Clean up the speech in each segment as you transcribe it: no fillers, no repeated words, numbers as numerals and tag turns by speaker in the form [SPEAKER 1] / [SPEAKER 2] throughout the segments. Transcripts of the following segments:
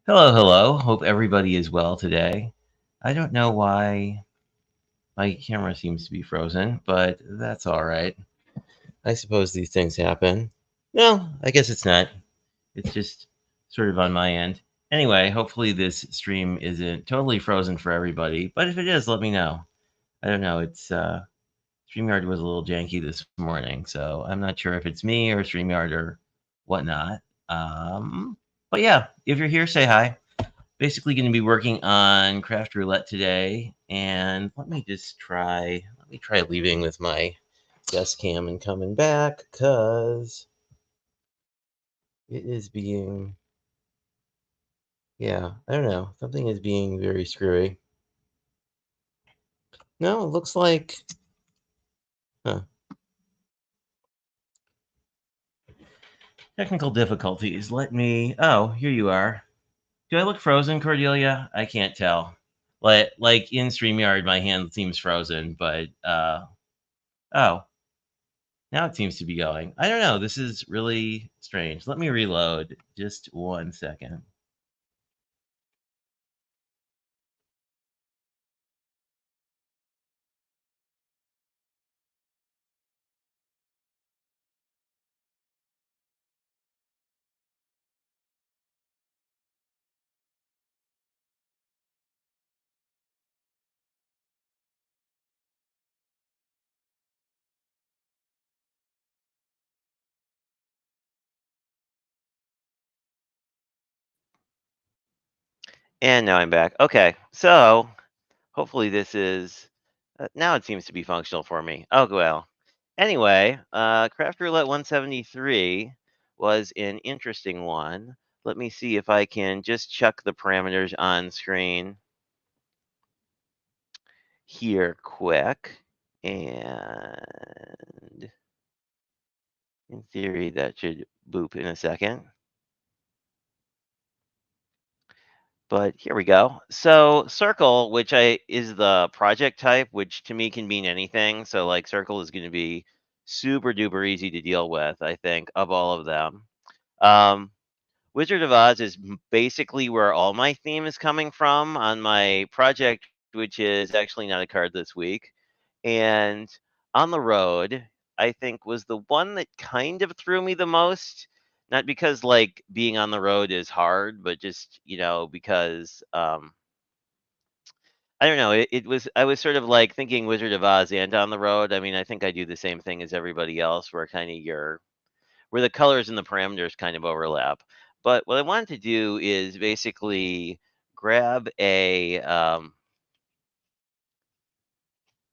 [SPEAKER 1] Hello, hello. Hope everybody is well today. I don't know why my camera seems to be frozen, but that's all right. I suppose these things happen. No, I guess it's not. It's just sort of on my end. Anyway, hopefully this stream isn't totally frozen for everybody, but if it is, let me know. I don't know. It's StreamYard was a little janky this morning, so I'm not sure if it's me or StreamYard or whatnot. But yeah, if you're here, say hi. Basically going to be working on Craft Roulette today, and let me try leaving with my desk cam and coming back, because it is being, yeah, I don't know, something is being very screwy. No, it looks like, technical difficulties. Oh, here you are. Do I look frozen, Cordelia? I can't tell. Like in StreamYard, my hand seems frozen, but oh, now it seems to be going. I don't know. This is really strange. Let me reload. Just 1 second. And now I'm back. Okay, so hopefully this is now it seems to be functional for me. Oh well. Anyway, Craft Roulette 173 was an interesting one. Let me see if I can just chuck the parameters on screen here quick. And in theory, that should boop in a second. But here we go. So circle, which is the project type, which to me can mean anything. So like circle is going to be super duper easy to deal with, I think, of all of them. Wizard of Oz is basically where all my theme is coming from on my project, which is actually not a card this week. And On the Road, I think, was the one that kind of threw me the most. Not because like being on the road is hard, but just, because I don't know. I was sort of like thinking Wizard of Oz and On the Road. I mean, I think I do the same thing as everybody else, where kind of where the colors and the parameters kind of overlap. But what I wanted to do is basically grab a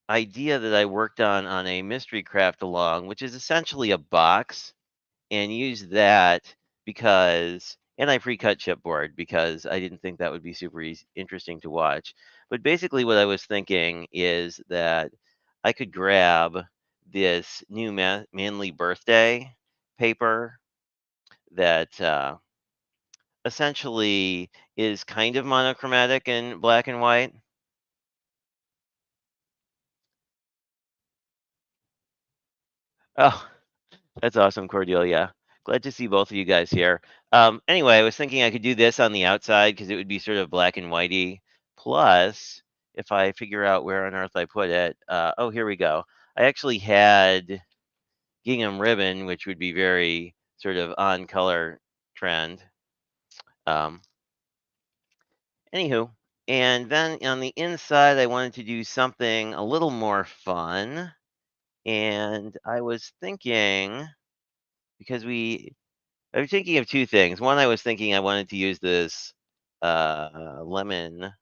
[SPEAKER 1] idea that I worked on a mystery craft along, which is essentially a box, and use that and I pre-cut chipboard because I didn't think that would be super interesting to watch. But basically, what I was thinking is that I could grab this new Manly Birthday paper that essentially is kind of monochromatic in black and white. Oh, that's awesome, Cordelia. Glad to see both of you guys here. Anyway, I was thinking I could do this on the outside because it would be sort of black and whitey. Plus, if I figure out where on earth I put it, oh, here we go. I actually had gingham ribbon, which would be very sort of on color trend. Um, Anywho, and then on the inside, I wanted to do something a little more fun. And I was thinking, because I was thinking of two things. One, I was thinking I wanted to use this lemon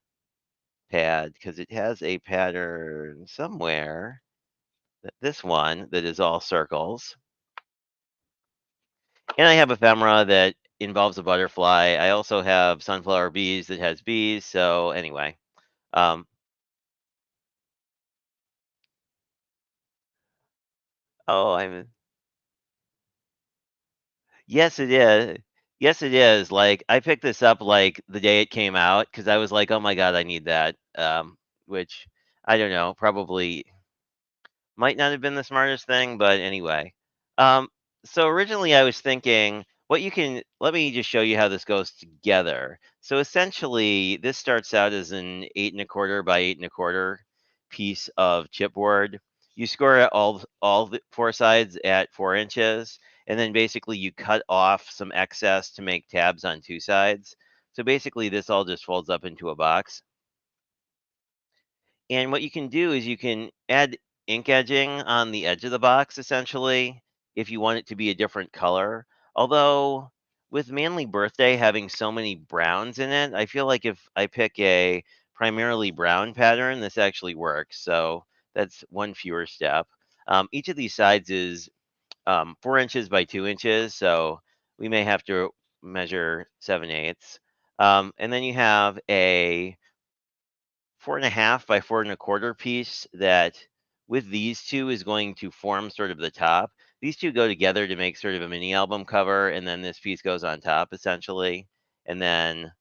[SPEAKER 1] pad because it has a pattern somewhere, this one that is all circles. And I have ephemera that involves a butterfly. I also have sunflower bees that has bees. So anyway, um, oh, I'm yes, it is. Yes, it is. Like I picked this up like the day it came out because I was like, oh my god, I need that. Which I don't know, probably might not have been the smartest thing, but anyway. Um, so originally I was thinking what you can let me just show you how this goes together. So essentially, this starts out as an 8 1/4 by 8 1/4 piece of chipboard. You score it all the four sides at 4 inches, and then basically you cut off some excess to make tabs on two sides. So basically, this all just folds up into a box. And what you can do is you can add ink edging on the edge of the box essentially if you want it to be a different color. Although with Manly Birthday having so many browns in it, I feel like if I pick a primarily brown pattern, this actually works. So that's one fewer step. Each of these sides is 4 inches by 2 inches, so we may have to measure 7/8. And then you have a 4 1/2 by 4 1/4 piece that with these two is going to form sort of the top. These two go together to make sort of a mini album cover, and then this piece goes on top essentially. And then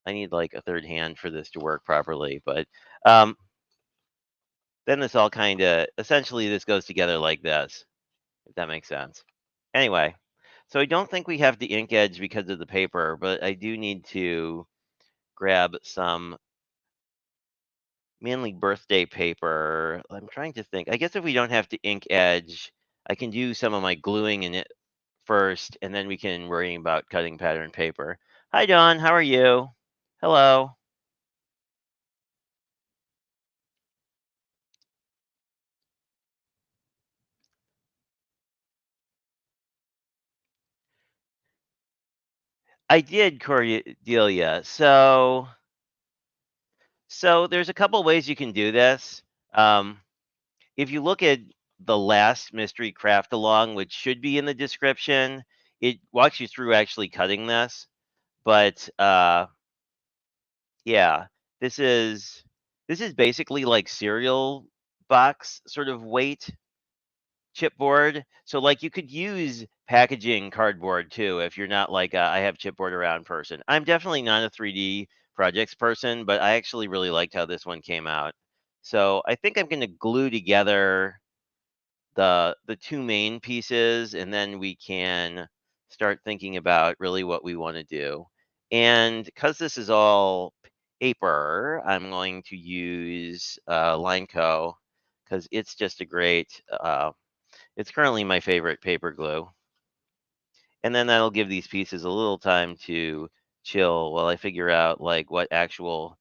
[SPEAKER 1] I need like a third hand for this to work properly, but um, then this all kind of essentially this goes together like this, if that makes sense. Anyway, so I don't think we have the ink edge because of the paper, but I do need to grab some Manly Birthday paper. I'm trying to think. I guess if we don't have to ink edge, I can do some of my gluing in it first, and then we can worry about cutting pattern paper. Hi, Dawn. How are you? Hello. I did, Cordelia. So there's a couple ways you can do this. Um, if you look at the last mystery craft along, which should be in the description, it walks you through actually cutting this. But yeah, this is this is basically like cereal box sort of weight chipboard. So like you could use packaging cardboard too if you're not like I have chipboard around person. I'm definitely not a 3D projects person, but I actually really liked how this one came out. So I think I'm going to glue together the two main pieces, and then we can start thinking about really what we want to do. And because this is all paper, I'm going to use Lineco because it's just a great. It's currently my favorite paper glue, and then that'll give these pieces a little time to chill while I figure out like what actual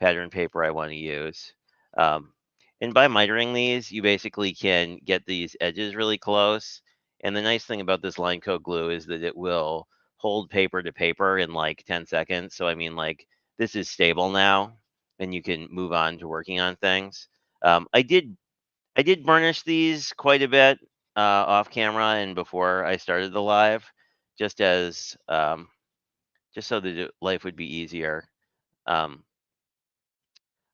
[SPEAKER 1] pattern paper I want to use. Um, and by mitering these, you basically can get these edges really close. And the nice thing about this line coat glue is that it will hold paper to paper in like 10 seconds. So I mean, like this is stable now, and you can move on to working on things. I did burnish these quite a bit off camera and before I started the live, just as just so that life would be easier. Um,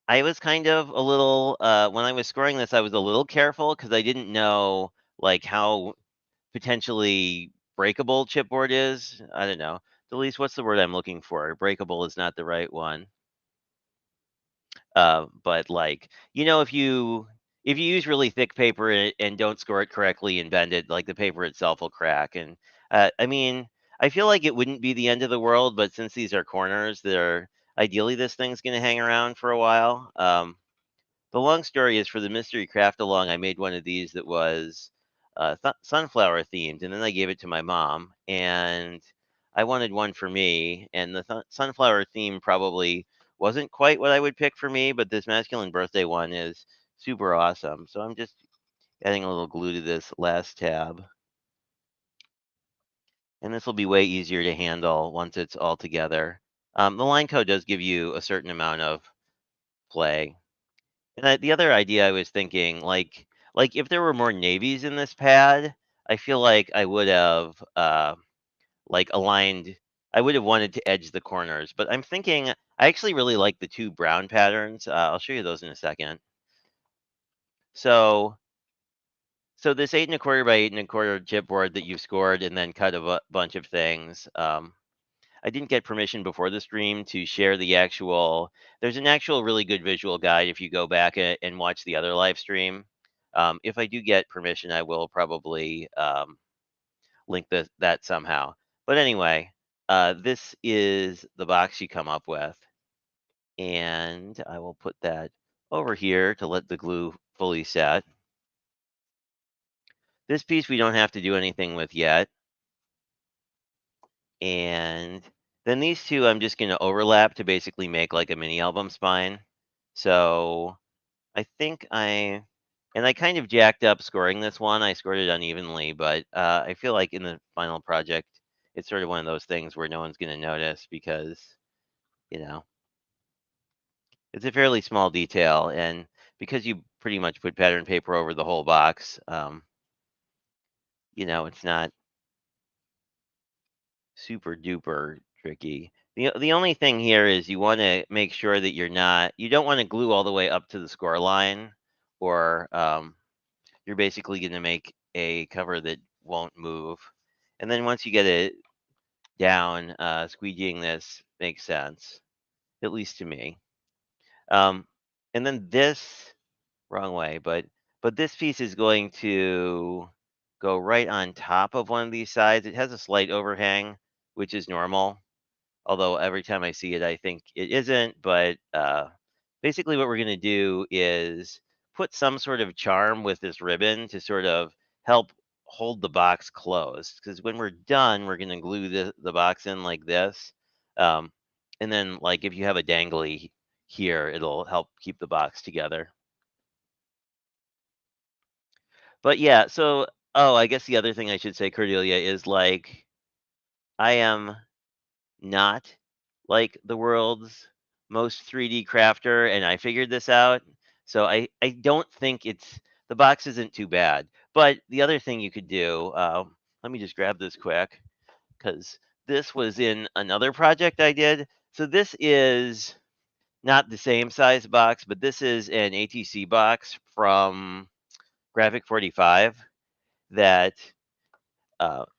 [SPEAKER 1] I was kind of a little when I was scoring this, I was a little careful because I didn't know like how potentially breakable chipboard is. I don't know. Delise, what's the word I'm looking for? Breakable is not the right one. But like if you use really thick paper and don't score it correctly and bend it, like the paper itself will crack. And I mean, I feel like it wouldn't be the end of the world, but since these are corners, they're ideally this thing's going to hang around for a while. The long story is for the mystery craft along, I made one of these that was sunflower themed, and then I gave it to my mom, and I wanted one for me, and the sunflower theme probably wasn't quite what I would pick for me, but this masculine birthday one is super awesome. So I'm just Adding a little glue to this last tab. And this will be way easier to handle once it's all together. The line code does give you a certain amount of play. And the other idea I was thinking, like if there were more navies in this pad, I feel like I would have like aligned. I would have wanted to edge the corners, but I'm thinking I actually really like the two brown patterns. I'll show you those in a second. So, so this 8 1/4 by 8 1/4 chipboard that you've scored and then cut a bunch of things. I didn't get permission before the stream to share the actual. There's an actual really good visual guide if you go back and watch the other live stream. If I do get permission, I will probably link that somehow. But anyway, this is the box you come up with, and I will put that over here to let the glue fully set. This piece we don't have to do anything with yet. And then these two I'm just going to overlap to basically make like a mini album spine. So I think and I kind of jacked up scoring this one. I scored it unevenly, but I feel like in the final project, it's sort of one of those things where no one's going to notice because, you know, it's a fairly small detail. And because you pretty much put pattern paper over the whole box, it's not super duper tricky. The only thing here is you want to make sure that you don't want to glue all the way up to the score line, or you're basically going to make a cover that won't move. And then once you get it down, squeegeeing this makes sense, at least to me. And then this, wrong way, but this piece is going to go right on top of one of these sides. It has a slight overhang, which is normal. Although every time I see it, I think it isn't. But basically, what we're going to do is put some sort of charm with this ribbon to sort of help hold the box closed. Because when we're done, we're going to glue the box in like this. Um, and then, like, if you have a dangly here, it'll help keep the box together. But yeah, so, oh, I guess the other thing I should say, Cordelia, is like, I am not like the world's most 3D crafter, and I figured this out. So I don't think the box isn't too bad. But the other thing you could do, let me just grab this quick because this was in another project I did. So this is not the same size box, but this is an ATC box from Graphic 45 that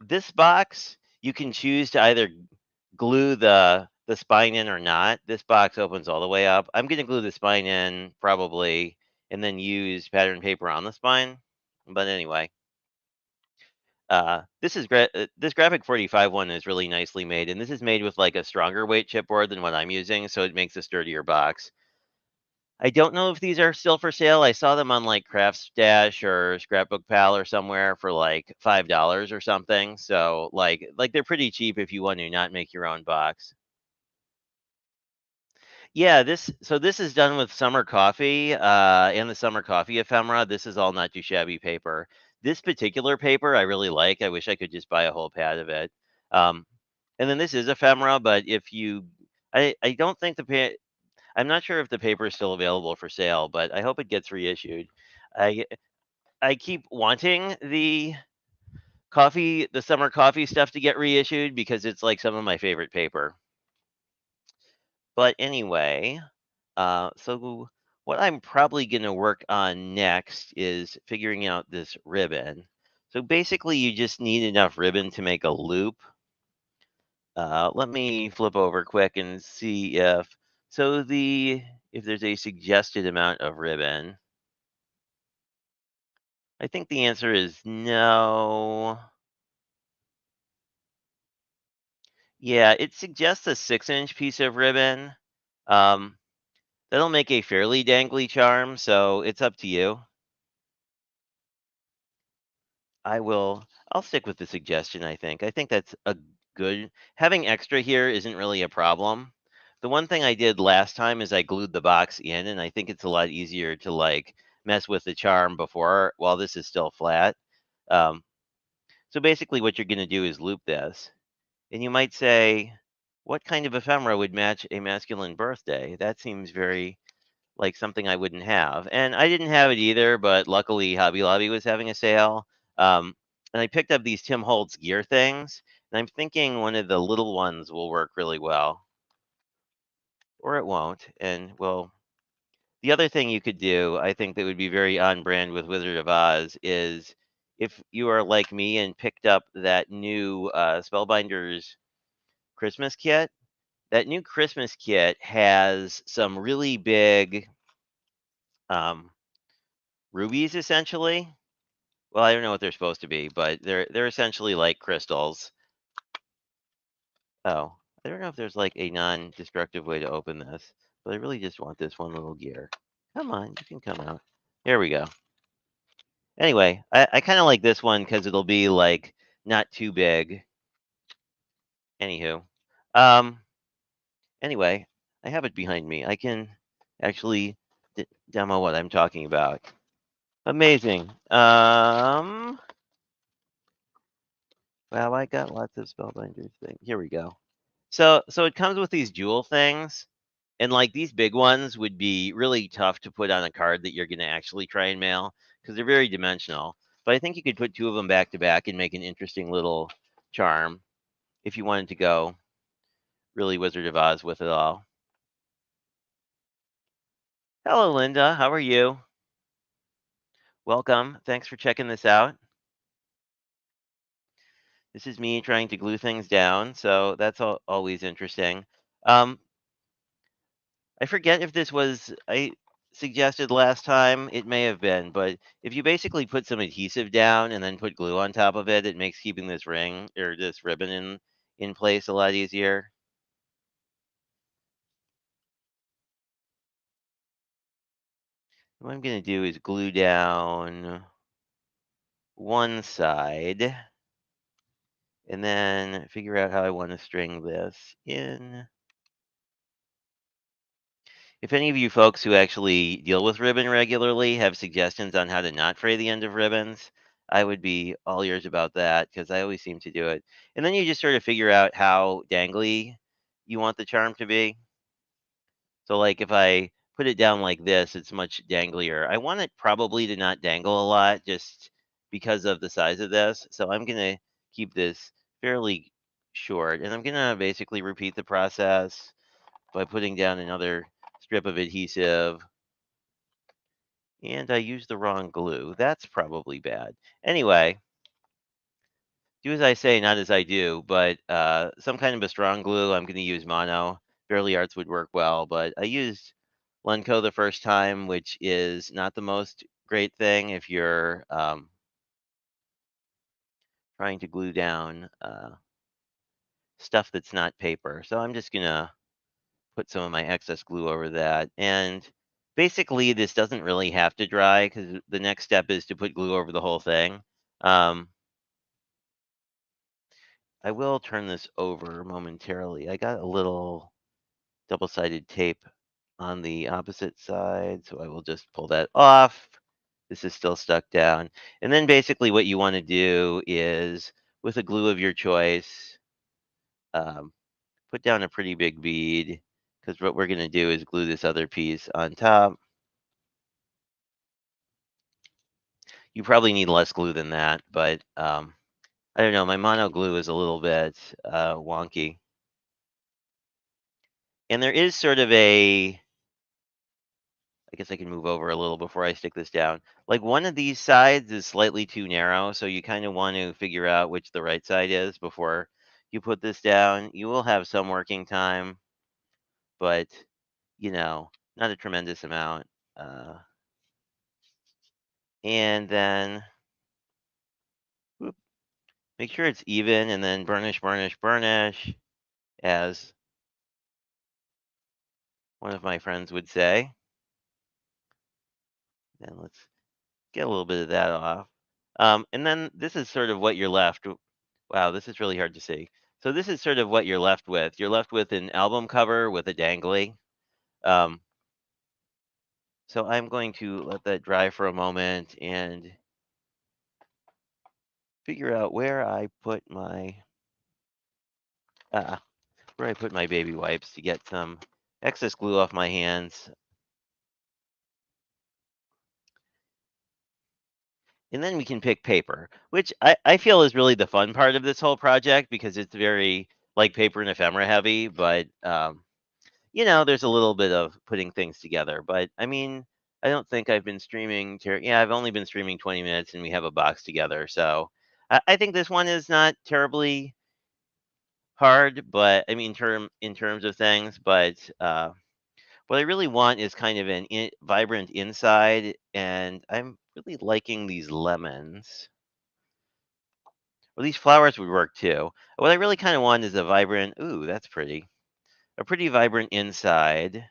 [SPEAKER 1] this box you can choose to either glue the spine in or not. This box opens all the way up. I'm going to glue the spine in probably, and then use pattern paper on the spine. But anyway, this Graphic 45 one is really nicely made, and this is made with like a stronger weight chipboard than what I'm using, so it makes a sturdier box. I don't know if these are still for sale. I saw them on like Craftsdash or Scrapbook Pal or somewhere for like $5 or something. So like they're pretty cheap if you want to not make your own box. Yeah, this is done with Summer Coffee and the Summer Coffee ephemera. This is all not too shabby paper. This particular paper I really like. I wish I could just buy a whole pad of it. Um, and then this is ephemera, but I don't think I'm not sure if the paper is still available for sale, but I hope it gets reissued. I I keep wanting the Summer Coffee stuff to get reissued because it's like some of my favorite paper. But anyway, so what I'm probably going to work on next is figuring out this ribbon. So basically, you just need enough ribbon to make a loop. Let me flip over quick and see if there's a suggested amount of ribbon. I think the answer is no. Yeah, it suggests a 6-inch piece of ribbon. Um, that'll make a fairly dangly charm, so it's up to you. I'll stick with the suggestion, I think. I think that's a good having extra here isn't really a problem. The one thing I did last time is I glued the box in, and I think it's a lot easier to like mess with the charm before while this is still flat. Um, so basically what you're going to do is loop this. And you might say, what kind of ephemera would match a masculine birthday? That seems very like something I wouldn't have. And I didn't have it either, but luckily Hobby Lobby was having a sale. And I picked up these Tim Holtz gear things. And I'm thinking one of the little ones will work really well. Or it won't. And well, the other thing you could do, I think that would be very on brand with Wizard of Oz, is if you are like me and picked up that new Spellbinders Christmas kit. That new Christmas kit has some really big um, rubies, essentially. Well, I don't know what they're supposed to be, but they're essentially like crystals. Oh, I don't know if there's like a non-destructive way to open this, but I really just want this one little gear. Come on, you can come out. There we go. Anyway, I kind of like this one because it'll be like not too big. Anywho, um, anyway, I have it behind me. I can actually demo what I'm talking about. Amazing. Well, I got lots of Spellbinders thing. Here we go. So it comes with these jewel things, and like these big ones would be really tough to put on a card that you're going to actually try and mail because they're very dimensional. But I think you could put two of them back to back and make an interesting little charm if you wanted to go really Wizard of Oz with it all. Hello, Linda. How are you? Welcome. Thanks for checking this out. This is me trying to glue things down, so that's always interesting. Um, I forget if this was I suggested last time. It may have been, but if you basically put some adhesive down and then put glue on top of it, it makes keeping this ring or this ribbon in place a lot easier. What I'm going to do is glue down one side and then figure out how I want to string this in. If any of you folks who actually deal with ribbon regularly have suggestions on how to not fray the end of ribbons, I would be all ears about that because I always seem to do it. And then you just sort of figure out how dangly you want the charm to be. So, like if I put it down like this, it's much danglier. I want it probably to not dangle a lot just because of the size of this. So, I'm going to keep this fairly short and I'm going to basically repeat the process by putting down another strip of adhesive. And I used the wrong glue. That's probably bad. Anyway, do as I say, not as I do, but some kind of a strong glue. I'm going to use mono. Fairly Arts would work well, but I used Lenco the first time, which is not the most great thing if you're trying to glue down stuff that's not paper. So I'm just going to put some of my excess glue over that. And basically, this doesn't really have to dry because the next step is to put glue over the whole thing. Um, I will turn this over momentarily. I got a little double-sided tape on the opposite side, so I will just pull that off. This is still stuck down. And then basically what you want to do is, with a glue of your choice, um, put down a pretty big bead, because what we're going to do is glue this other piece on top. You probably need less glue than that, but I don't know. My mono glue is a little bit wonky. And there is sort of I guess I can move over a little before I stick this down. Like one of these sides is slightly too narrow, so you kind of want to figure out which the right side is before you put this down. You will have some working time, but not a tremendous amount. Uh, and then whoop, make sure it's even, and then burnish, burnish, burnish, as one of my friends would say. And let's get a little bit of that off. And then this is sort of what you're left. Wow, this is really hard to see. So this is sort of what you're left with. You're left with an album cover with a dangly. Um, So I'm going to let that dry for a moment and figure out uh, where I put my baby wipes to get some excess glue off my hands. And then we can pick paper, which I feel is really the fun part of this whole project because it's very like paper and ephemera heavy, but there's a little bit of putting things together. But I mean, I don't think I've been streaming. Yeah, I've only been streaming 20 minutes, and we have a box together. So I think this one is not terribly hard, but I mean, in terms of things. But what I really want is kind of vibrant inside, and I'm really liking these lemons. Well, these flowers would work too. What I really kind of want is a vibrant. Ooh, that's pretty. A pretty vibrant inside.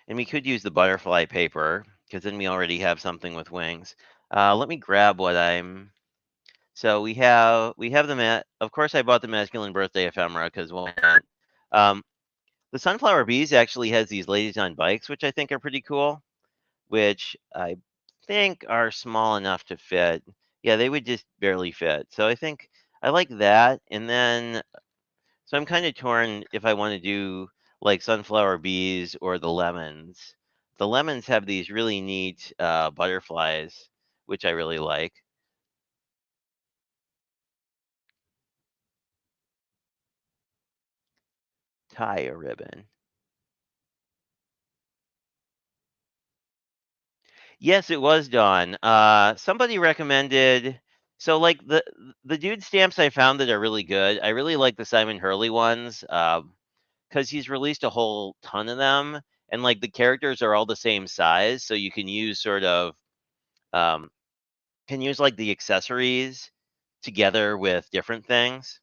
[SPEAKER 1] And we could use the butterfly paper because then we already have something with wings. Let me grab what I'm. So we have the Of course, I bought the masculine birthday ephemera because why not? Um, the sunflower bees actually has these ladies on bikes, which I think are pretty cool. Which I think are small enough to fit. Yeah, they would just barely fit. So I think I like that. And then so I'm kind of torn if I want to do like sunflower bees or the lemons. The lemons have these really neat butterflies, which I really like. Tie a ribbon. Yes, it was Dawn. Somebody recommended. So like the dude stamps I found that are really good. I really like the Simon Hurley ones because he's released a whole ton of them, and like the characters are all the same size, so you can use um, like the accessories together with different things.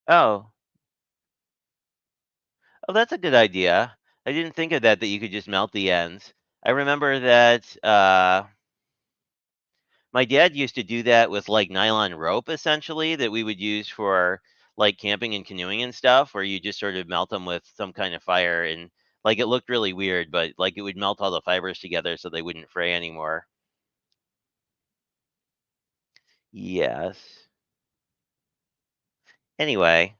[SPEAKER 1] Oh, oh, that's a good idea. I didn't think of that you could just melt the ends. I remember that my dad used to do that with like nylon rope essentially that we would use for like camping and canoeing and stuff where you just sort of melt them with some kind of fire and like it looked really weird, but like it would melt all the fibers together so they wouldn't fray anymore. Yes. Anyway,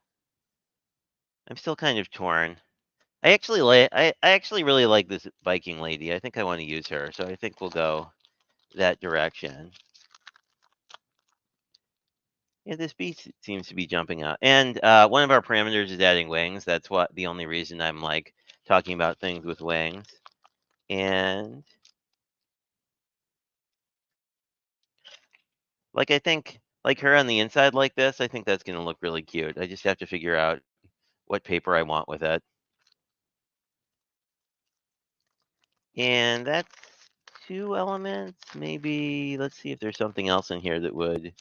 [SPEAKER 1] I'm still kind of torn. I actually really like this Viking lady. I think I want to use her, so I think we'll go that direction. Yeah, this beast seems to be jumping out. And one of our parameters is adding wings. That's what the only reason I'm like talking about things with wings. And like I think like her on the inside like this, I think that's gonna look really cute. I just have to figure out what paper I want with it. And that's two elements. Maybe let's see if there's something else in here that would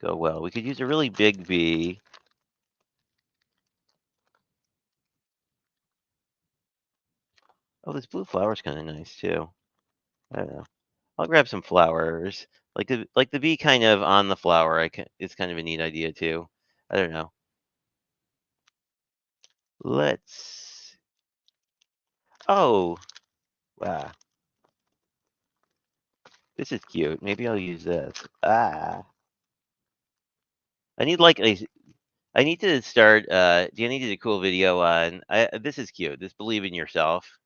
[SPEAKER 1] go well. We could use a really big V. Oh, this blue flower's kind of nice too. I don't know. I'll grab some flowers. Like the bee kind of on the flower. It's kind of a neat idea too. I don't know. Let's. Oh, wow. This is cute. Maybe I'll use this. I need like a. I need to start. Danny did a cool video on. This is cute. This believe in yourself.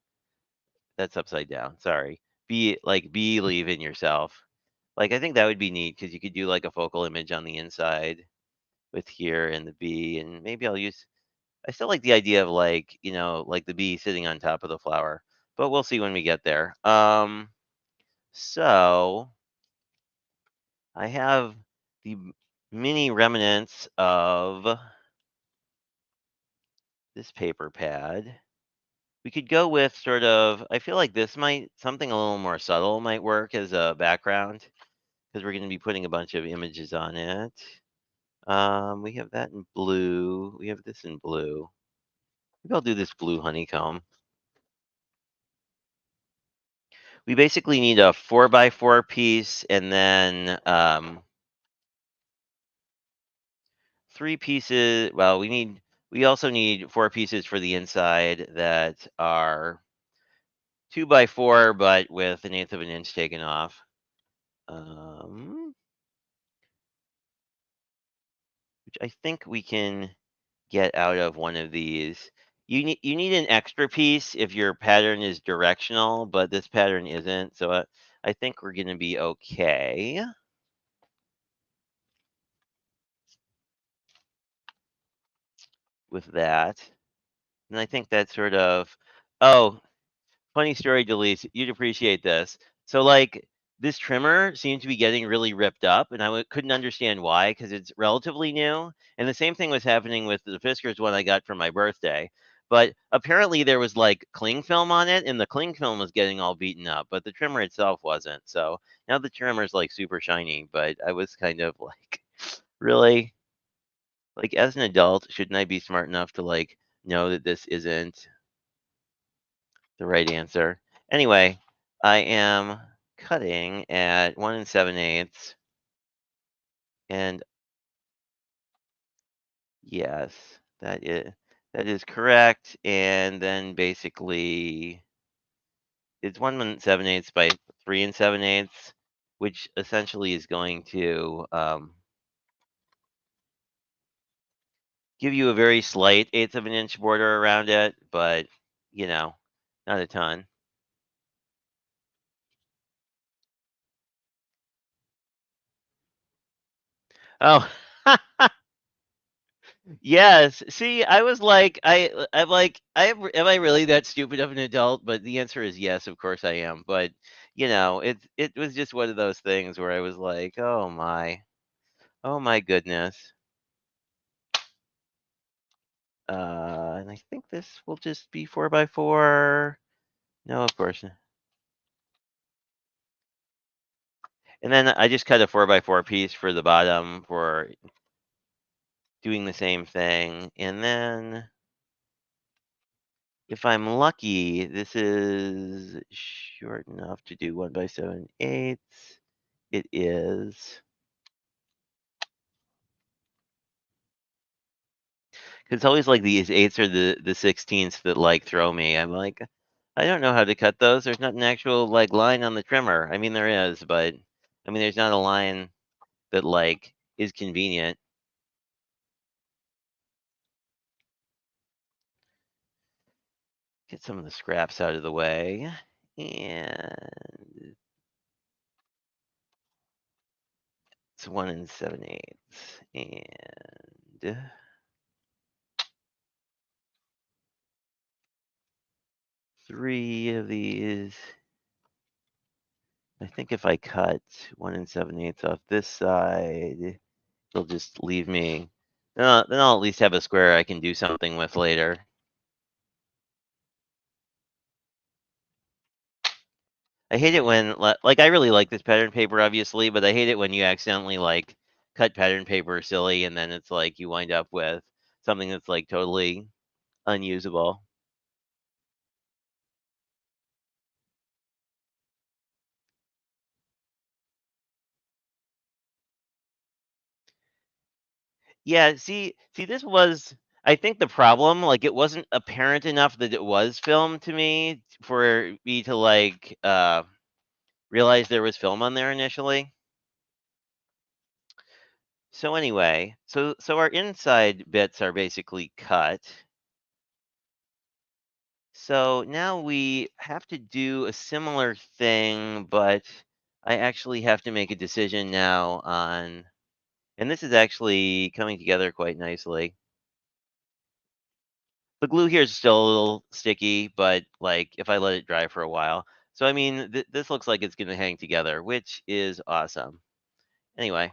[SPEAKER 1] That's upside down. Sorry. Believe in yourself. Like I think that would be neat because you could do like a focal image on the inside with here and the bee, and maybe I'll use. I still like the idea of like like the bee sitting on top of the flower, but we'll see when we get there. So I have the mini remnants of this paper pad. We could go with sort of. I feel like this might something a little more subtle might work as a background because we're going to be putting a bunch of images on it. We have that in blue. We have this in blue. Maybe I'll do this blue honeycomb. We basically need a 4x4 piece and then 3 pieces. Well, we also need 4 pieces for the inside that are 2x4, but with 1/8 of an inch taken off. Um, which I think we can get out of one of these. You need an extra piece if your pattern is directional, but this pattern isn't. So I think we're going to be okay with that. And I think that's sort of. Oh, funny story, Delise. You'd appreciate this. So, like, this trimmer seemed to be getting really ripped up, and couldn't understand why because it's relatively new. And the same thing was happening with the Fiskars one I got for my birthday. But apparently, there was like cling film on it, and the cling film was getting all beaten up, but the trimmer itself wasn't. So now the trimmer's like super shiny, but I was kind of like, really? Like, as an adult, shouldn't I be smart enough to like know that this isn't the right answer? Anyway, I am cutting at 1 7/8, and yes, that is correct. And then basically, it's 1 7/8 by 3 7/8, which essentially is going to give you a very slight 1/8 of an inch border around it, but you know, not a ton. Oh, yes. See, I was like, I'm like, am I really that stupid of an adult? But the answer is yes. Of course I am. But it was just one of those things where I was like, oh my goodness. And I think this will just be 4x4. No, of course. And then I just cut a 4x4 piece for the bottom for doing the same thing. And then if I'm lucky, this is short enough to do 1 7/8. It is. 'Cause it's always like these eighths or the 16ths that like throw me. I'm like, I don't know how to cut those. There's not an actual like line on the trimmer. I mean, there is, but I mean, there's not a line that like is convenient. Get some of the scraps out of the way. And it's 1 7/8. And 3 of these. I think if I cut 1 7/8 off this side, it'll just leave me. Then I'll at least have a square I can do something with later. I hate it when, like, I really like this pattern paper, obviously, but I hate it when you accidentally like cut pattern paper silly, and then it's like you wind up with something that's like totally unusable. Yeah, see, this was, I think, the problem. Like, it wasn't apparent enough that it was film to me for me to like realize there was film on there initially. So anyway, so our inside bits are basically cut. So now we have to do a similar thing, but I actually have to make a decision now on, and this is actually coming together quite nicely. The glue here is still a little sticky, but like if I let it dry for a while. So I mean, this looks like it's going to hang together, which is awesome. Anyway,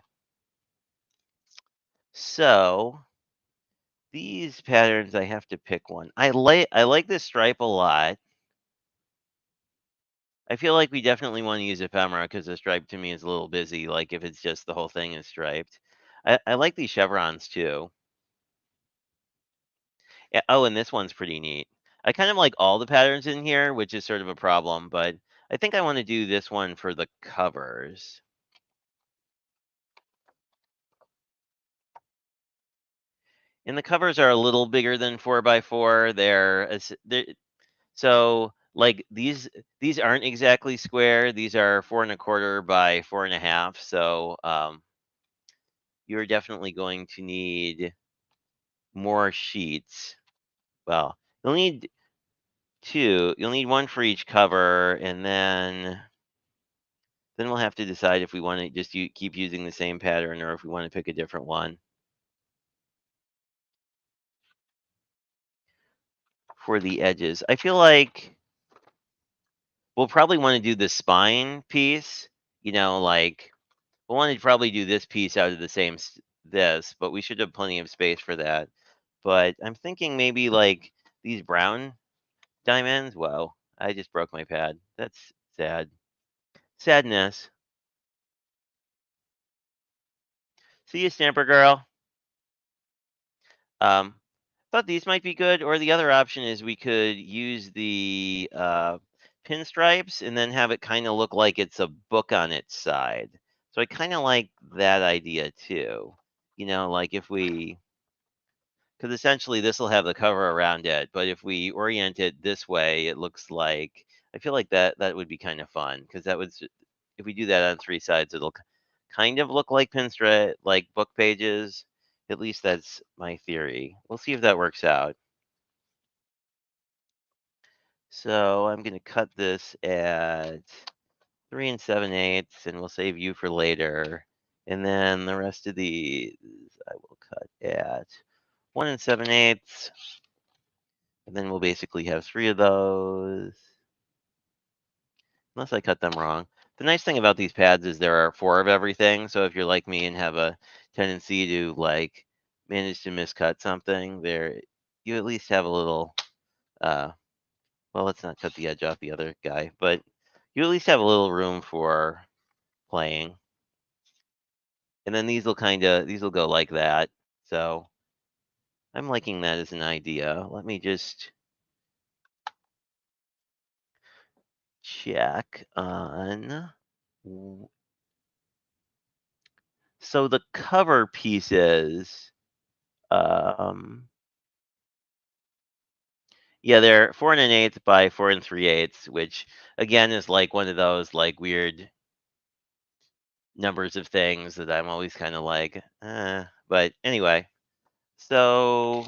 [SPEAKER 1] so these patterns, I have to pick one. I like this stripe a lot. I feel like we definitely want to use ephemera because the stripe to me is a little busy. Like if it's just the whole thing is striped. I like these chevrons too. Yeah, oh, and this one's pretty neat. I kind of like all the patterns in here, which is sort of a problem, but I think I want to do this one for the covers. And the covers are a little bigger than 4 by 4. They're so like these aren't exactly square. These are 4 1/4 by 4 1/2. So you're definitely going to need more sheets. Well, you'll need two. You'll need one for each cover, and then we'll have to decide if we want to just keep using the same pattern or if we want to pick a different one for the edges. I feel like we'll probably want to do the spine piece. Like we'll want to probably do this piece out of the same this, but we should have plenty of space for that. But I'm thinking maybe like these brown diamonds. Whoa, I just broke my pad. That's sad. Sadness. See you, Stamper Girl. Um, thought these might be good, or the other option is we could use the pinstripes and then have it kind of look like it's a book on its side. So I kind of like that idea too. Like if we, because essentially this will have the cover around it, but if we orient it this way, it looks like, I feel like that would be kind of fun because if we do that on three sides, it'll kind of look like pinstripe, like book pages. At least that's my theory. We'll see if that works out. So I'm going to cut this at 3 7/8, and we'll save you for later. And then the rest of these I will cut at 1 7/8. And then we'll basically have three of those, unless I cut them wrong. The nice thing about these pads is there are four of everything. So if you're like me and have a tendency to like manage to miscut something, you at least have a little. Well, let's not cut the edge off the other guy, but you at least have a little room for playing. And then these will go like that. So I'm liking that as an idea. Let me just check on. So the cover pieces, um, yeah, they're 4 1/8 by 4 3/8, which again is like one of those like weird numbers of things that I'm always kind of like, but anyway, so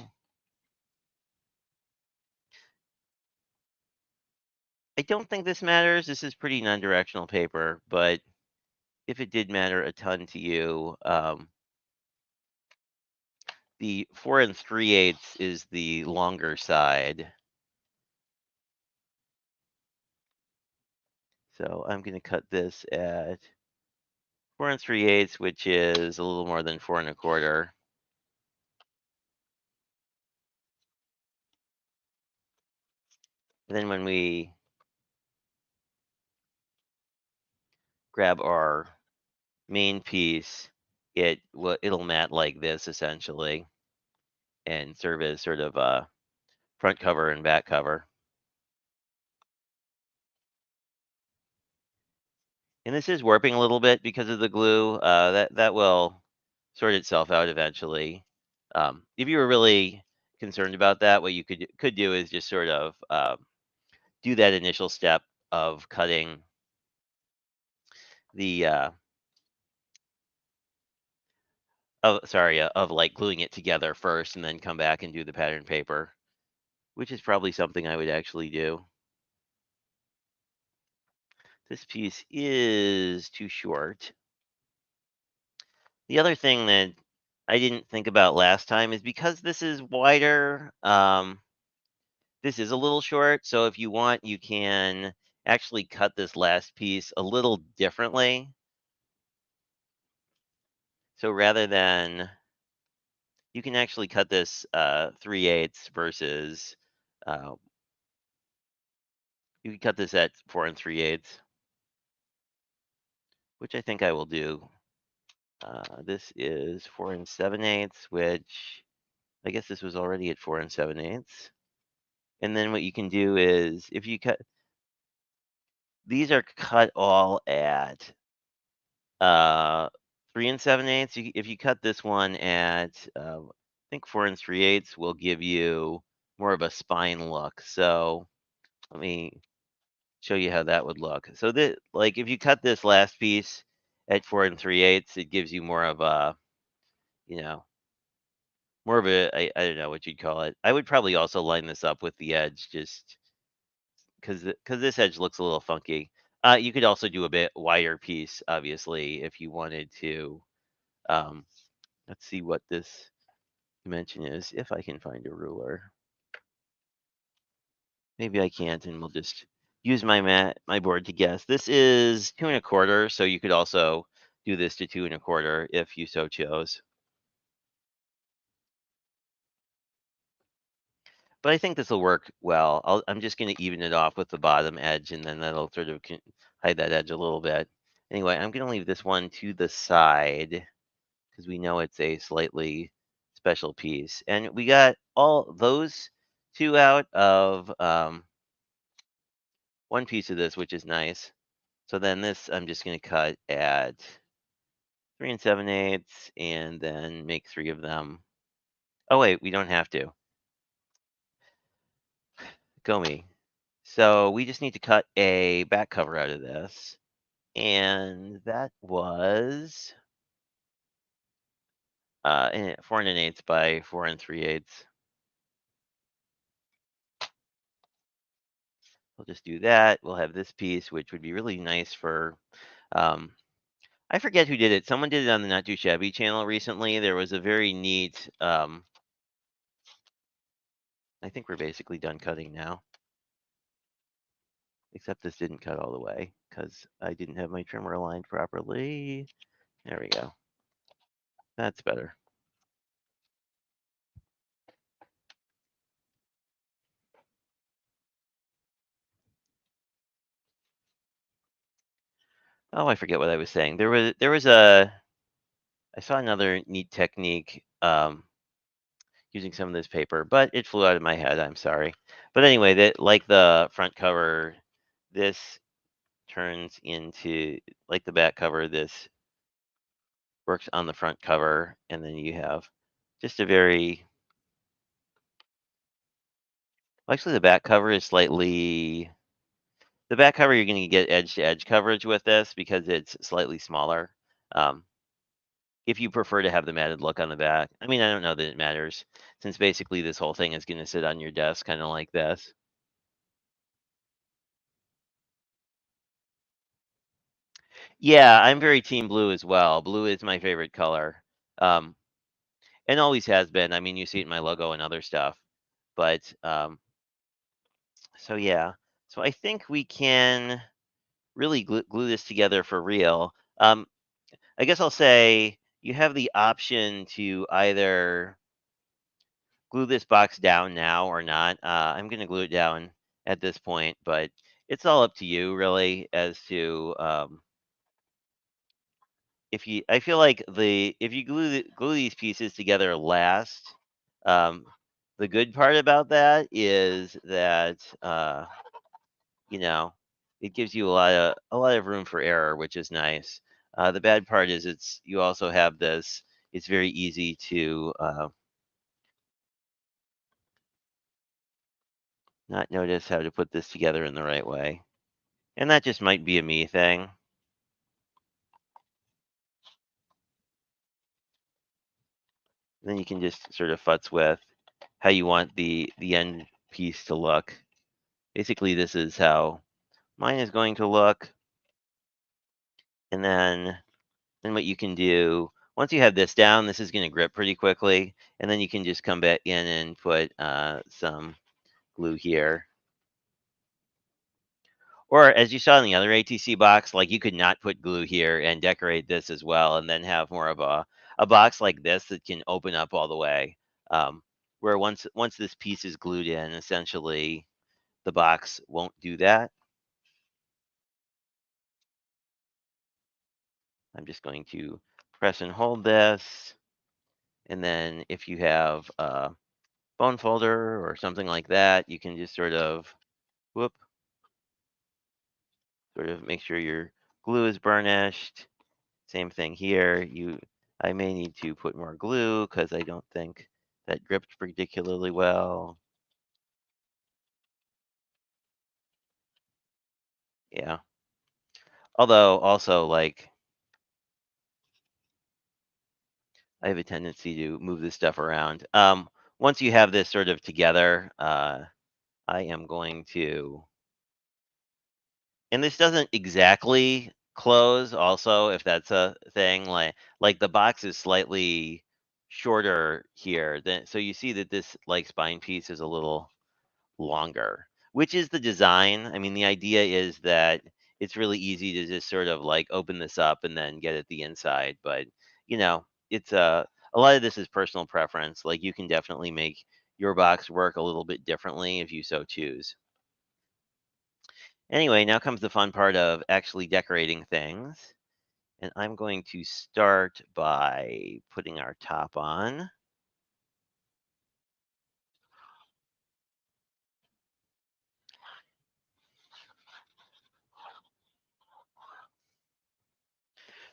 [SPEAKER 1] I don't think this matters. This is pretty non-directional paper, but if it did matter a ton to you, the 4 3/8 is the longer side. So I'm going to cut this at 4 3/8, which is a little more than 4 1/4. And then when we grab our main piece, it'll mat like this essentially and serve as sort of a front cover and back cover. And this is warping a little bit because of the glue. That will sort itself out eventually. If you were really concerned about that, what you could do is just sort of do that initial step of cutting the of like gluing it together first, and then come back and do the pattern paper, which is probably something I would actually do. This piece is too short. The other thing that I didn't think about last time is because this is wider. This is a little short, so if you want, you can actually cut this last piece a little differently. So rather than, you can actually cut this 3/8 versus, uh, you can cut this at 4 3/8, which I think I will do. This is 4 7/8, which I guess this was already at 4 7/8. And then what you can do is if you cut, these are cut all at 3 7/8. If you cut this one at, I think 4 3/8 will give you more of a spine look. So let me show you how that would look. So that, like, if you cut this last piece at 4 3/8, it gives you more of a, you know, more of a, I don't know what you'd call it. I would probably also line this up with the edge just because this edge looks a little funky. You could also do a bit wider piece, obviously, if you wanted to. Um, let's see what this dimension is, if I can find a ruler. Maybe I can't, and we'll just use my board to guess. This is 2 1/4, so you could also do this to 2 1/4 if you so chose. But I think this will work well. I'm just going to even it off with the bottom edge, and then that'll sort of hide that edge a little bit. Anyway, I'm going to leave this one to the side because we know it's a slightly special piece. And we got all those two out of one piece of this, which is nice. So then this, I'm just going to cut at 3 7/8 and then make 3 of them. Oh, wait, we don't have to. Go me. So we just need to cut a back cover out of this. And that was 4 1/8 by 4 3/8. We'll just do that. We'll have this piece, which would be really nice for, um, I forget who did it. Someone did it on the Not Too Shabby channel recently. There was a very neat, I think we're basically done cutting now. Except this didn't cut all the way because I didn't have my trimmer aligned properly. There we go. That's better. Oh, I forget what I was saying. I saw another neat technique using some of this paper, but it flew out of my head. I'm sorry. But anyway, that, like the front cover, this turns into, like the back cover, this works on the front cover, and then you have just a very, actually the back cover is slightly, the back cover you're going to get edge to edge coverage with this because it's slightly smaller. Um, if you prefer to have the matted look on the back, I mean, I don't know that it matters since basically this whole thing is going to sit on your desk kind of like this. Yeah, I'm very team blue as well. Blue is my favorite color. Um, and always has been. I mean, you see it in my logo and other stuff. But so yeah. So I think we can really glue this together for real. I guess I'll say you have the option to either glue this box down now or not. I'm going to glue it down at this point, but it's all up to you really as to if you. I feel like if you glue these pieces together last, um, the good part about that is that you know it gives you a lot of room for error, which is nice. The bad part is you also have this. It's very easy to not notice how to put this together in the right way. And that just might be a me thing. Then you can just sort of futz with how you want the end piece to look. Basically, this is how mine is going to look. And then what you can do, once you have this down, this is going to grip pretty quickly. And then you can just come back in and put some glue here. Or as you saw in the other ATC box, like you could not put glue here and decorate this as well, and then have more of a box like this that can open up all the way. Where once this piece is glued in, essentially the box won't do that. I'm just going to press and hold this. And then if you have a bone folder or something like that, you can just sort of, whoop, sort of make sure your glue is burnished. Same thing here. I may need to put more glue because I don't think that gripped particularly well. Yeah. Although also like I have a tendency to move this stuff around. Once you have this sort of together, I am going to, and this doesn't exactly close also, if that's a thing, like the box is slightly shorter here than, so you see that this like spine piece is a little longer, which is the design. I mean, the idea is that it's really easy to just sort of like open this up and then get at the inside. But, you know, it's a lot of this is personal preference. Like you can definitely make your box work a little bit differently if you so choose. Anyway, now comes the fun part of actually decorating things. And I'm going to start by putting our top on.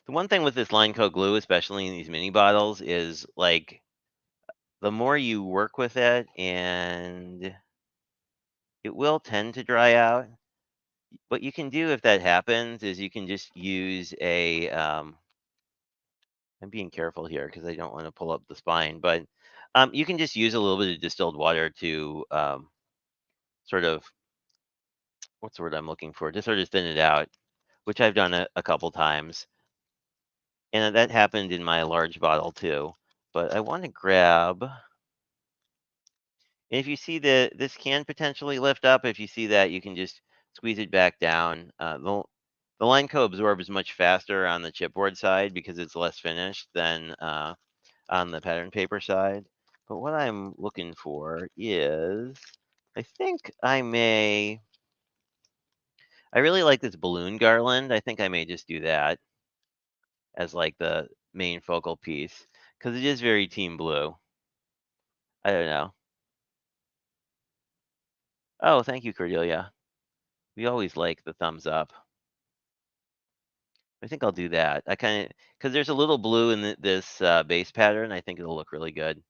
[SPEAKER 1] The one thing with this line coat glue, especially in these mini bottles, is like the more you work with it, and it will tend to dry out. What you can do if that happens is you can just use a. I'm being careful here because I don't want to pull up the spine, but you can just use a little bit of distilled water to sort of, what's the word I'm looking for? To sort of thin it out, which I've done a couple times, and that happened in my large bottle too. But I want to grab. And if you see that this can potentially lift up, if you see that, you can just squeeze it back down. The line coat absorbs much faster on the chipboard side because it's less finished than on the pattern paper side. But what I'm looking for is, I think I really like this balloon garland. I think I may just do that as like the main focal piece because it is very team blue. I don't know. Oh, thank you, Cordelia. We always like the thumbs up. I think I'll do that. I kind of, because there's a little blue in this base pattern. I think it'll look really good.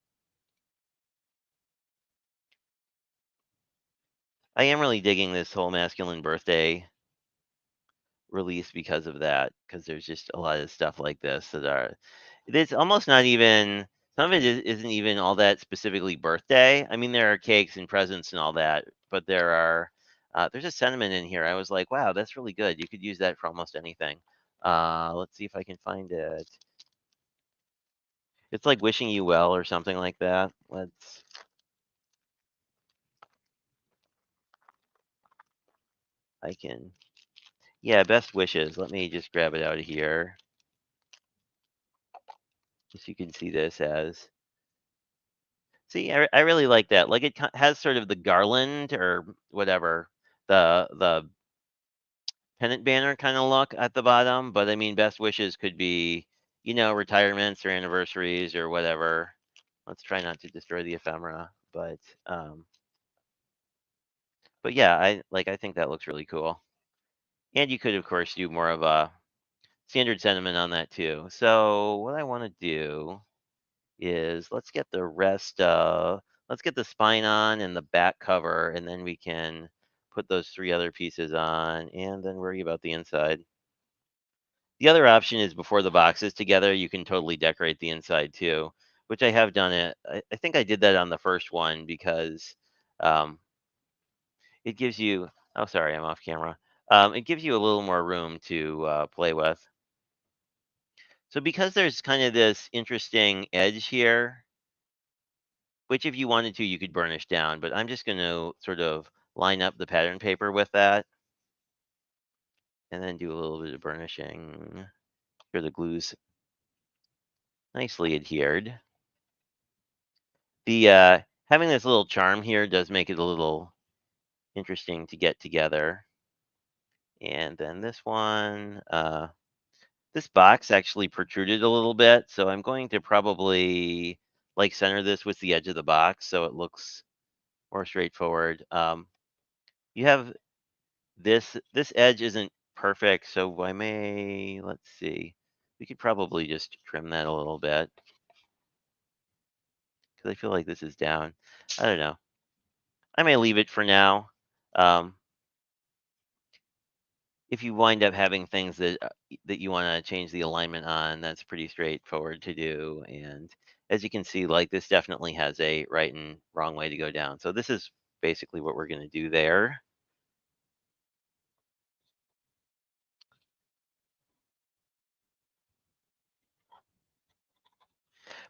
[SPEAKER 1] I am really digging this whole masculine birthday release because of that. Because there's just a lot of stuff like this that are. It's almost not even. Some of it isn't even all that specifically birthday. I mean, there are cakes and presents and all that, but there are. There's a sentiment in here. I was like, wow, that's really good. You could use that for almost anything. Let's see if I can find it. It's like wishing you well or something like that. I can, yeah, best wishes. Let me just grab it out of here. Just so you can see this as, see, I really like that. Like it has sort of the garland or whatever, the pennant banner kind of look at the bottom. But I mean, best wishes could be, retirements or anniversaries or whatever. Let's try not to destroy the ephemera, um, but yeah, I think that looks really cool. And you could, of course, do more of a standard sentiment on that too. So what I want to do is let's get the spine on and the back cover, and then we can put those three other pieces on and then worry about the inside. The other option is before the box is together, you can totally decorate the inside too, which I have done it. I think I did that on the first one because um, it gives you, oh, sorry, I'm off camera. It gives you a little more room to play with. So because there's kind of this interesting edge here, which if you wanted to, you could burnish down, but I'm just going to sort of line up the pattern paper with that and then do a little bit of burnishing. Sure the glue's nicely adhered. The having this little charm here does make it a little interesting to get together. And then this one, This box actually protruded a little bit, so I'm going to probably like center this with the edge of the box so it looks more straightforward. You have this edge isn't perfect, so I may, let's see. We could probably just trim that a little bit because I feel like this is down. I don't know. I may leave it for now. Um, if you wind up having things that you want to change the alignment on, that's pretty straightforward to do. And as you can see, like this definitely has a right and wrong way to go down. So this is basically what we're going to do there.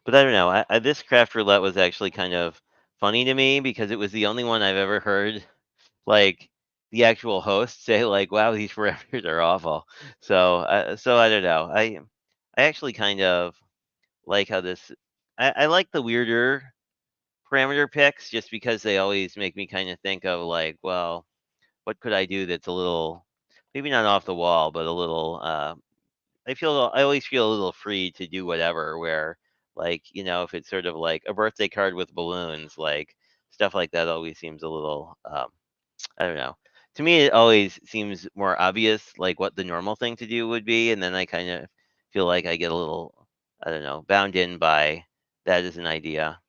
[SPEAKER 1] But I don't know. This craft roulette was actually kind of funny to me because it was the only one I've ever heard like the actual host say like, "Wow, these parameters are awful." So I don't know. I actually kind of like how this. I like the weirder parameter picks just because they always make me kind of think of like, well, what could I do that's a little, maybe not off the wall, but a little. I always feel a little free to do whatever. Where like if it's sort of like a birthday card with balloons, like stuff like that always seems a little. I don't know. To me, it always seems more obvious, like what the normal thing to do would be, and then I kind of feel like I get a little, I don't know, bound in by that as an idea.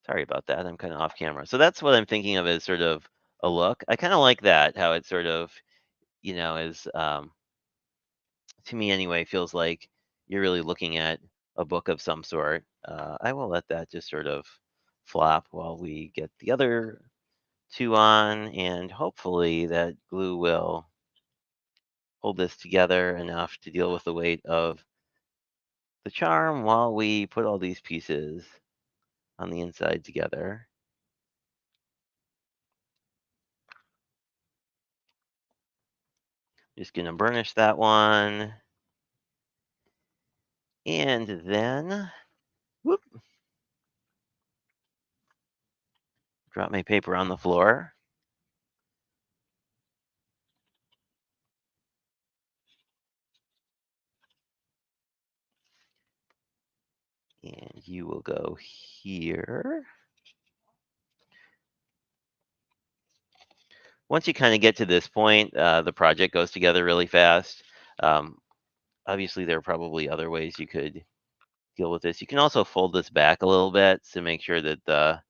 [SPEAKER 1] Sorry about that. I'm kind of off camera. So that's what I'm thinking of as sort of a look. I kind of like that, how it sort of, is to me anyway, feels like you're really looking at a book of some sort. I will let that just sort of flop while we get the other two on, and hopefully that glue will hold this together enough to deal with the weight of the charm while we put all these pieces on the inside together. Just gonna burnish that one. And then, whoop, drop my paper on the floor. And you will go here. Once you kind of get to this point, the project goes together really fast. Um, Obviously, there are probably other ways you could deal with this. You can also fold this back a little bit to make sure that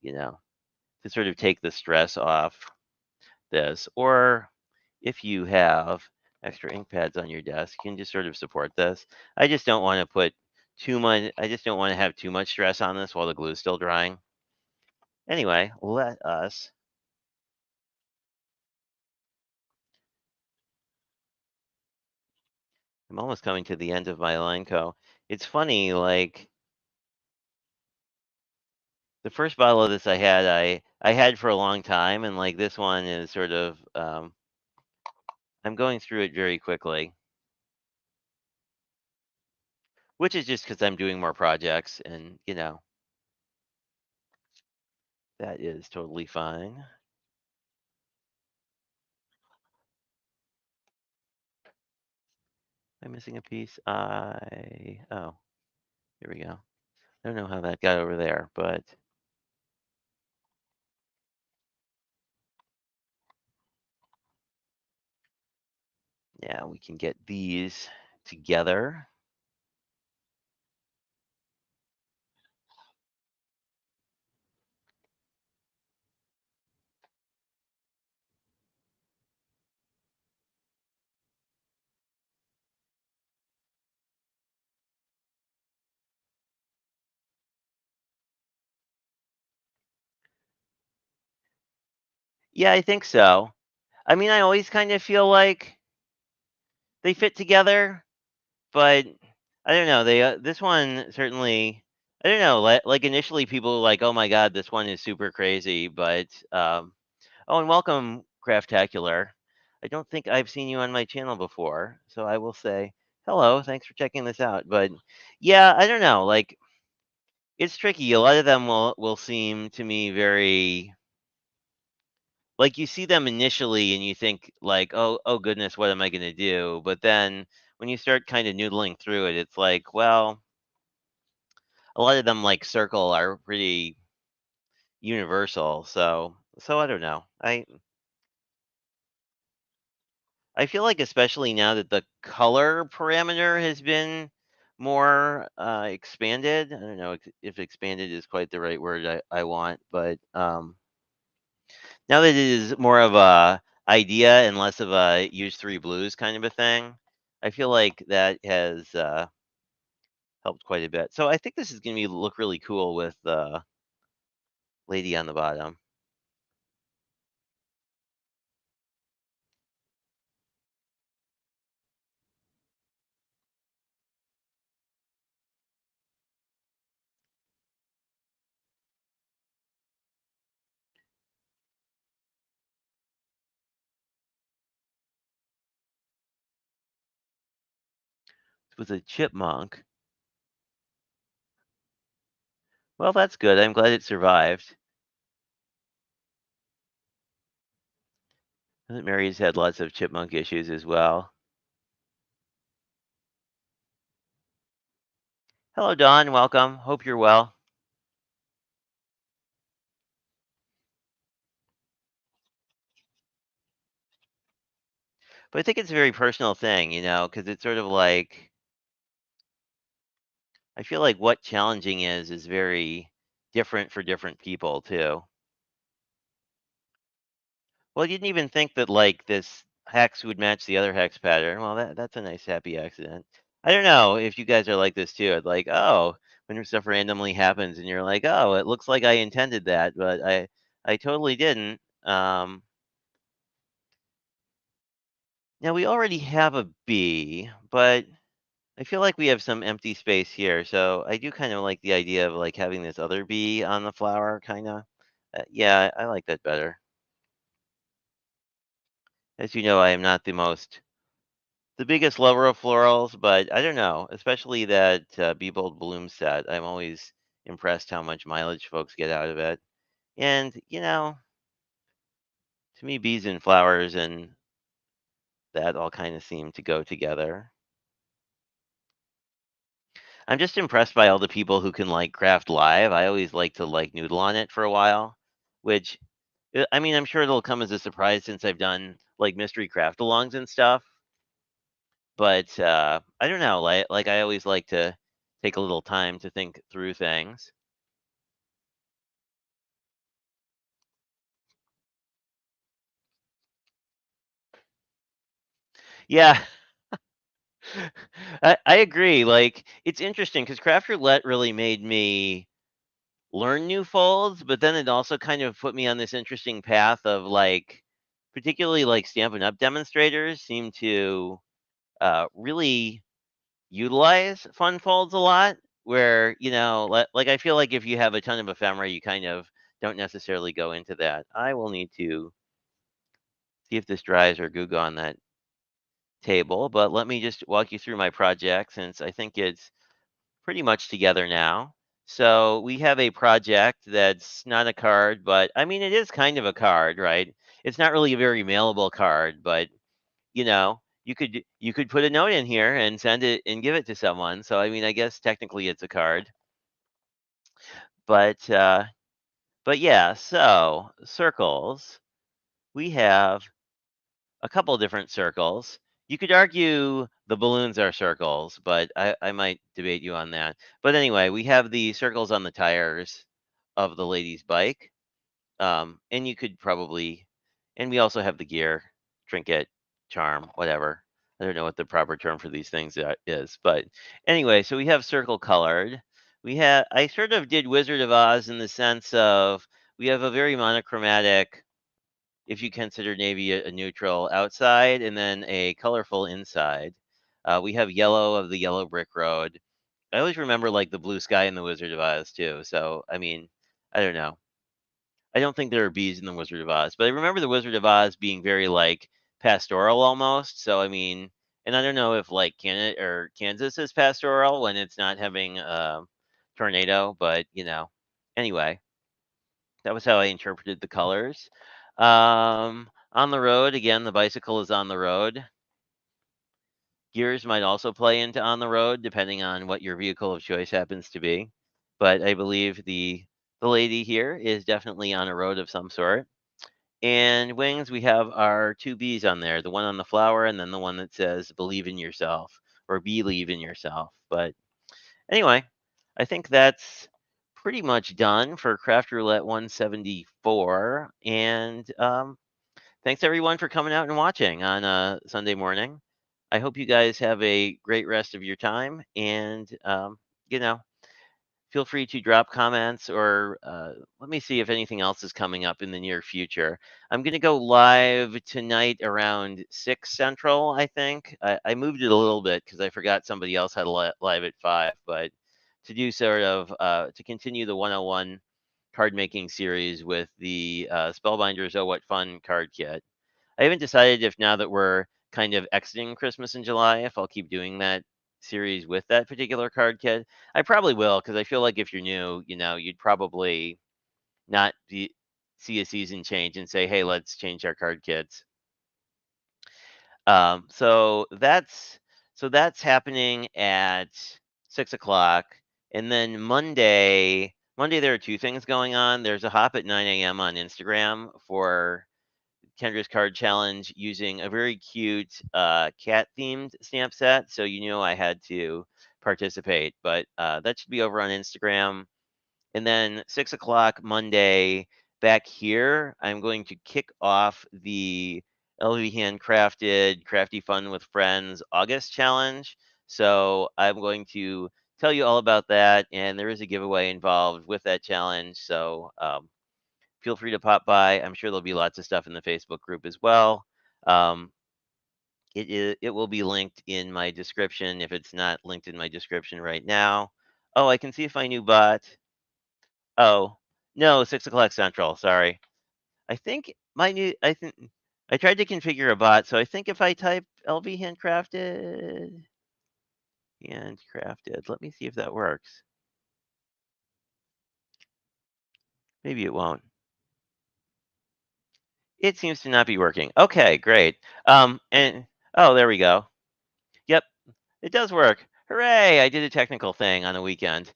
[SPEAKER 1] you know, to sort of take the stress off this. Or if you have extra ink pads on your desk, you can just sort of support this. I just don't want to put too much, I just don't want to have too much stress on this while the glue's still drying. Anyway, let us. I'm almost coming to the end of my line co. It's funny, like the first bottle of this I had for a long time, and like this one is sort of I'm going through it very quickly, which is just because I'm doing more projects, and that is totally fine. Am I missing a piece? Oh, here we go. I don't know how that got over there, but yeah, we can get these together. Yeah, I think so. I mean, I always kind of feel like they fit together, but I don't know. This one certainly. I don't know. Like initially, people were like, "Oh my god, this one is super crazy," but oh, and welcome, Craftacular. I don't think I've seen you on my channel before, so I will say hello. Thanks for checking this out. But yeah, I don't know. Like it's tricky. A lot of them will seem to me very like you see them initially and you think like, oh goodness, what am I going to do? But then when you start kind of noodling through it, it's like, well, a lot of them like circle are pretty universal. So I don't know. I feel like especially now that the color parameter has been more expanded. I don't know if expanded is quite the right word I want, but now that it is more of a idea and less of a use three blues kind of a thing, I feel like that has helped quite a bit. So I think this is going to be look really cool with the lady on the bottom. With a chipmunk. Well, that's good. I'm glad it survived. Mary's had lots of chipmunk issues as well. Hello, Don. Welcome. Hope you're well. But I think it's a very personal thing, because it's sort of like I feel like what challenging is very different for different people too. Well, you didn't even think that like this hex would match the other hex pattern. Well, that's a nice happy accident. I don't know if you guys are like this too. It's like, oh, when stuff randomly happens and you're like, oh, it looks like I intended that, but I totally didn't. Now we already have a B, but I feel like we have some empty space here, so I do kind of like the idea of like having this other bee on the flower, kind of. Yeah, I like that better. As you know, I am not the biggest lover of florals, but I don't know, especially that Be Bold Bloom set. I'm always impressed how much mileage folks get out of it. And to me, bees and flowers and that all kind of seem to go together. I'm just impressed by all the people who can like craft live. I always like to like noodle on it for a while, which I mean, I'm sure it'll come as a surprise since I've done like mystery craft alongs and stuff. But I don't know, like I always like to take a little time to think through things. Yeah, I agree. Like it's interesting because craft roulette really made me learn new folds, but then it also kind of put me on this interesting path of like, particularly like Stampin' Up! Demonstrators seem to really utilize fun folds a lot. Where like I feel like if you have a ton of ephemera, you kind of don't necessarily go into that. I will need to see if this dries or Google on that table, but let me just walk you through my project since I think it's pretty much together now. So we have a project that's not a card, but I mean, it is kind of a card, right? It's not really a very mailable card, but you could put a note in here and send it and give it to someone. So I mean, I guess technically it's a card, but yeah. So circles, we have a couple different circles. You could argue the balloons are circles, but I might debate you on that. But anyway, we have the circles on the tires of the lady's bike. And you could probably, and we also have the gear, trinket, charm, whatever. I don't know what the proper term for these things is, but anyway, so we have circle colored. I sort of did Wizard of Oz in the sense of we have a very monochromatic, if you consider navy a neutral outside, and then a colorful inside. We have yellow of the yellow brick road. I always remember like the blue sky in the Wizard of Oz too. So I mean, I don't know. I don't think there are bees in the Wizard of Oz, but I remember the Wizard of Oz being very like pastoral almost. So I mean, and I don't know if like Canada or Kansas is pastoral when it's not having a tornado, but anyway, that was how I interpreted the colors.
[SPEAKER 2] On the road, again, the bicycle is on the road. Gears might also play into on the road, depending on what your vehicle of choice happens to be. But I believe the lady here is definitely on a road of some sort. And wings, we have our two B's on there, the one on the flower and then the one that says believe in yourself or believe in yourself. But anyway, I think that's pretty much done for Craft Roulette 174. And thanks everyone for coming out and watching on Sunday morning. I hope you guys have a great rest of your time. And, you know, feel free to drop comments or let me see if anything else is coming up in the near future. I'm going to go live tonight around 6 Central, I think. I moved it a little bit because I forgot somebody else had a live at 5, but to do sort of, to continue the 101 card making series with the Spellbinders Oh What Fun card kit. I haven't decided if now that we're kind of exiting Christmas in July, if I'll keep doing that series with that particular card kit. I probably will because I feel like if you're new, you'd probably not see a season change and say, "Hey, let's change our card kits." Um, so that's that's happening at 6 o'clock, and then Monday there are two things going on. There's a hop at 9 a.m. on Instagram for Kendra's card challenge using a very cute cat themed stamp set. So I had to participate, but that should be over on Instagram. And then 6 o'clock Monday back here, I'm going to kick off the LV Handcrafted Crafty Fun with Friends August challenge. So I'm going to tell you all about that, and there is a giveaway involved with that challenge. So feel free to pop by. I'm sure there'll be lots of stuff in the Facebook group as well. Um, it will be linked in my description if it's not linked in my description right now. Oh, I can see if my new bot. Oh, no, 6 o'clock Central. Sorry. I think my new. I think I tried to configure a bot, so I think if I type LV handcrafted, let me see if that works. Maybe it won't. It seems to not be working. Okay, great. And oh, there we go. Yep, it does work. Hooray! I did a technical thing on a weekend.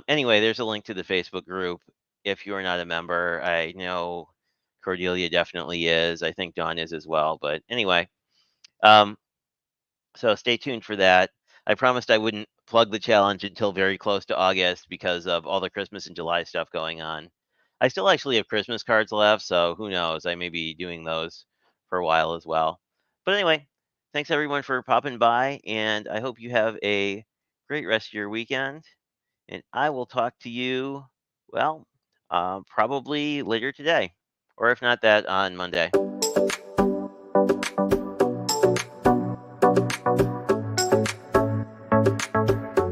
[SPEAKER 2] Anyway, there's a link to the Facebook group if you are not a member. I know Cordelia definitely is. I think Dawn is as well. But anyway, um, so stay tuned for that. I promised I wouldn't plug the challenge until very close to August because of all the Christmas and July stuff going on. I still actually have Christmas cards left, so who knows? I may be doing those for a while as well. But anyway, thanks everyone for popping by, and I hope you have a great rest of your weekend. And I will talk to you, well, probably later today, or if not that, on Monday.